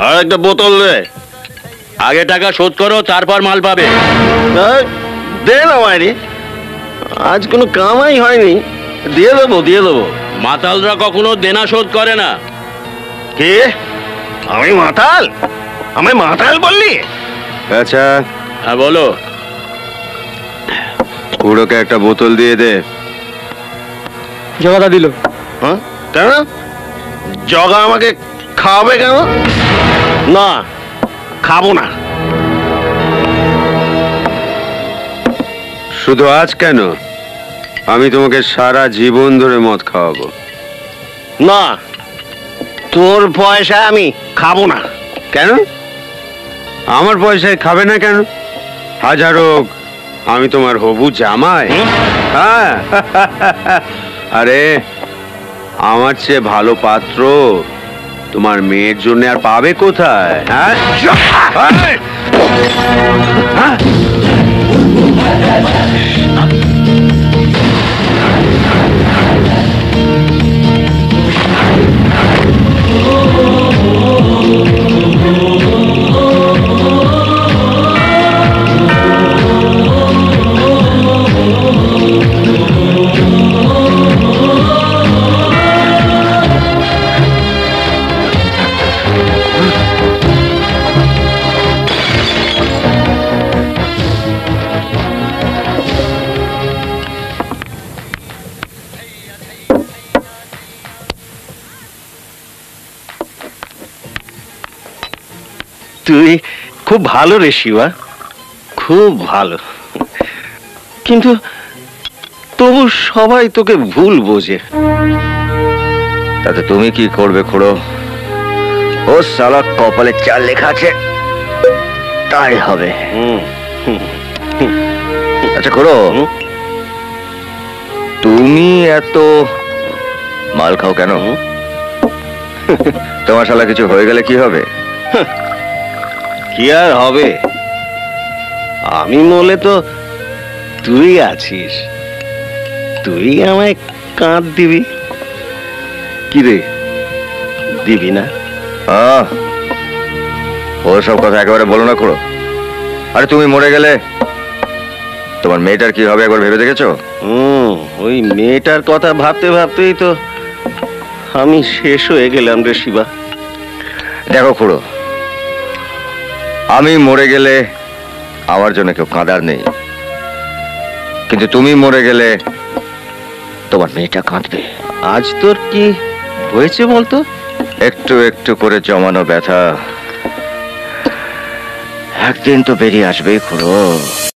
আর একটা বোতল দে। আগে টাকা শোধ করো, তারপর মাল পাবে। দে না মাইরি, আজ কোনো কামাই হয়নি। দিয়ে দেবো দিয়ে দেবো। মাতালরা কখনো দেনা শোধ করে না। কে? আমি মাতাল? আমায় মাতাল বললি? আচ্ছা হ্যাঁ বলো। খুড়োকে একটা বোতল দিয়ে দে। জগাদা দিল। হ্যাঁ কেন? জগা আমাকে খাওয়াবে কেন? না, খাবো না। শুধু আজ কেন, আমি তোমাকে সারা জীবন ধরে মদ খাওয়াবো। না, তোর পয়সা আমি খাবো না। কেন? আমার পয়সায় খাবে না কেন? হাজার হোক আমি তোমার হবু জামাই। হ্যাঁ আরে আমার চেয়ে ভালো পাত্র তোমার মেয়ের জন্য আর পাবে কোথায়? হ্যাঁ তুই খুব ভালো রে শিবা, খুব ভালো। কিন্তু তবু সবাই তোকে ভুল বোঝে। তাতে তুমি কি করবে খুড়ো? ও সালা কপালে চাল লেখা আছে, তাই হবে। আচ্ছা খুড়ো, তুমি এত মাল খাও কেন? তোমার শালা কিছু হয়ে গেলে কি হবে? কি আর হবে? আমি বলে তো তুই আছিস, তুই আমায় কাঁধ দিবি। কি রে, দিবি না? ওসব কথা একেবারে বলো না খুড়ো। আরে তুমি মরে গেলে তোমার মেয়েটার কি হবে একবার ভেবে দেখেছো? ওই মেয়েটার কথা ভাবতে ভাবতেই তো আমি শেষ হয়ে গেলাম রে শিবা। দেখো খুড়ো, আমি মরে গেলে আমার জন্য কেউ কাঁদার নেই, কিন্তু তুমি মরে গেলে তোমার মেয়েটা কাঁদবে। আজ তোর কি হয়েছে বলতো? একটু একটু করে জমানো ব্যথা একদিন তো বেরিয়ে আসবেই খুড়ো।